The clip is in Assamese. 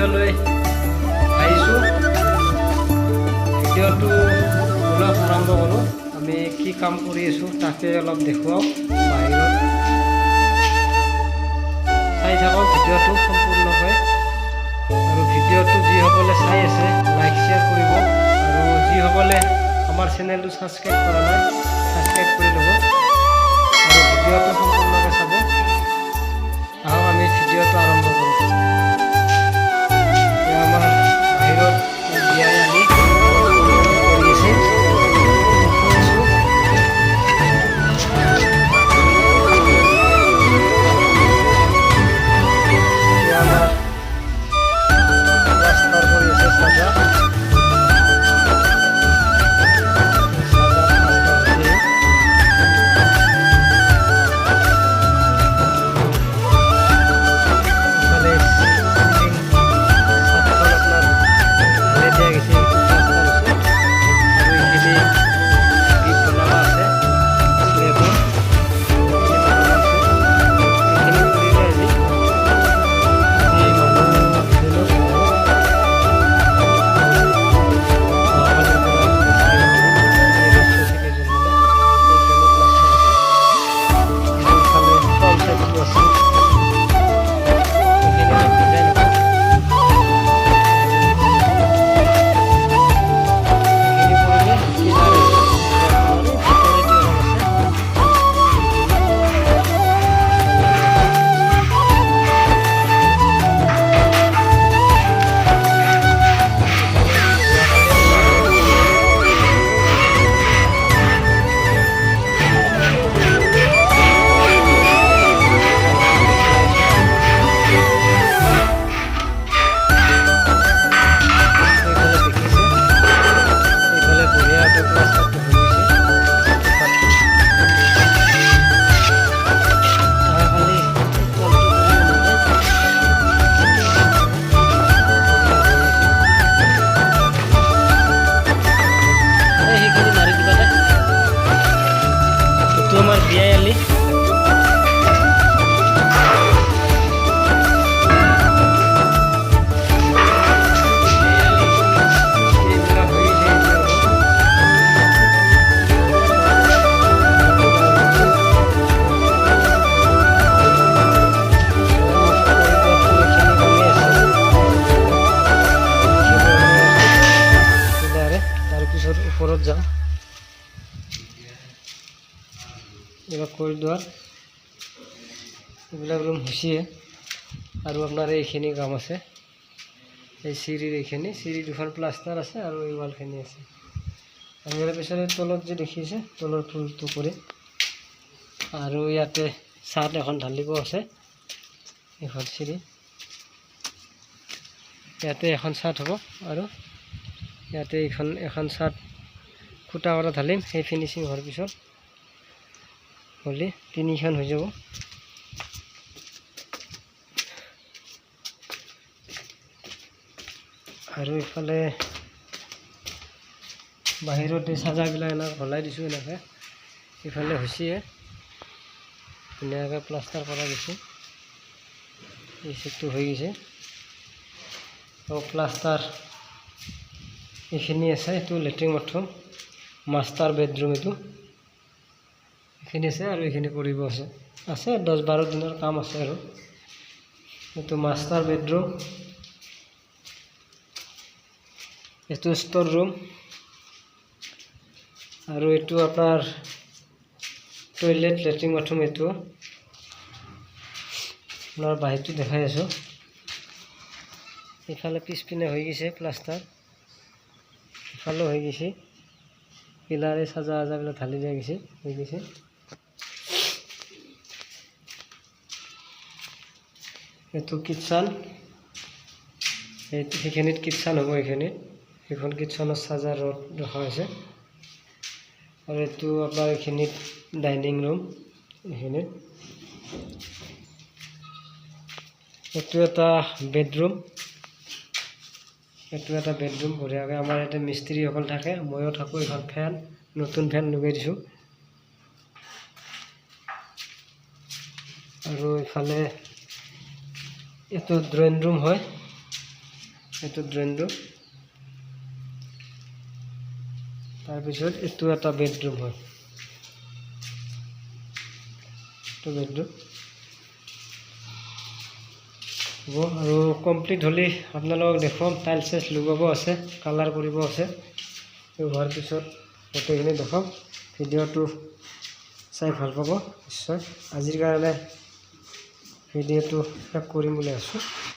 ভিডিঅ'লৈ আহিছোঁ। ভিডিঅ'টো অলপ আৰম্ভ কৰোঁ। আমি কি কাম কৰি আছোঁ তাকে অলপ দেখুৱাওঁ। বাহিৰত চাই থাকক ভিডিঅ'টো সম্পূৰ্ণকৈ, আৰু ভিডিঅ'টো যিসকলে চাই আছে লাইক শ্বেয়াৰ কৰিব, আৰু যিসকলে আমাৰ চেনেলটো ছাবস্ক্ৰাইব কৰা নাই ছাবস্ক্ৰাইব কৰি ল'ব, আৰু ভিডিঅ'টো সম্পূৰ্ণকৈ চাব। আহক আমি ভিডিঅ'টো আৰম্ভ কৰোঁ। আমাৰ বাহিৰত বিয়াই আনি কৰি আছে। আমাৰ বিয়াই আলি তাৰপিছত ওপৰত যাম। এবাৰ কৰিডৰ এইবিলাক ৰুম হৈছিয়ে, আৰু আপোনাৰ এইখিনি কাম আছে। এই চিৰিৰ এইখিনি চিৰি দুখন প্লাষ্টাৰ আছে, আৰু এই ৱালখিনি আছে। আৰু ইয়াৰ পিছতে তলত যে দেখিছে তলৰ ফুলটো কৰি, আৰু ইয়াতে ছাদ এখন ঢালিব আছে। এখন চিৰি ইয়াতে এখন ছাদ হ'ব, আৰু ইয়াতে এখন ছাদ খুঁটা কৰা ঢালিম। সেই ফিনিচিং হোৱাৰ পিছত হ'লে তিনিখন হৈ যাব। আৰু ইফালে বাহিৰতে চাজাবিলাক এনেকৈ হলাই দিছোঁ। এনেকৈ ইফালে হৈছেয়ে, ধুনীয়াকৈ প্লাষ্টাৰ কৰা গৈছে। এই চিটটো হৈ গৈছে, আৰু প্লাষ্টাৰ এইখিনি আছে। এইটো লেট্ৰিন বাথৰুম, মাষ্টাৰ বেডৰুম এইটো এইখিনি আছে, আৰু এইখিনি কৰিব আছে 10-12 দিনৰ কাম আছে। আৰু এইটো মাষ্টাৰ বেডৰুম, এইটো ষ্ট'ৰ ৰুম, আৰু এইটো আপোনাৰ টয়লেট লেট্ৰিন বাথৰুম। এইটো আপোনাৰ বাহিৰটো দেখাই আছোঁ। ইফালে পিছপিনে হৈ গৈছে প্লাষ্টাৰ, ইফালেও হৈ গৈছে। পিলাৰে চাজা আজাবিলাক ঢালি দিয়া গৈছে, হৈ গৈছে। এইটো কিটচান, সেইখিনিত কিটচান হ'ব। সেইখন কিটচানত চাৰ্জাৰ ৰড ৰখা হৈছে। আৰু এইটো আপোনাৰ এইখিনিত ডাইনিং ৰুম। এইখিনিত এইটো এটা বেডৰুম, বঢ়িয়াকৈ আমাৰ ইয়াতে মিস্ত্ৰীসকল থাকে, ময়ো থাকোঁ। এখন ফেন, নতুন ফেন লগাই দিছোঁ। আৰু ইফালে এইটো ড্ৰয়িং ৰুম হয়। এইটো ড্ৰেইনটো। তাৰপিছত এইটো এটা বেডৰুম হয়, এইটো বেডৰুম হ'ব। আৰু কমপ্লিট হ'লে আপোনালোকক দেখুৱাম। টাইলছ চাইলছ লগাব আছে, কালাৰ কৰিব আছে। হোৱাৰ পিছত গোটেইখিনি দেখাম। ভিডিঅ'টো চাই ভাল পাব নিশ্চয়। আজিৰ কাৰণে ভিডিঅ'টো শেষ কৰিম বুলি আছোঁ।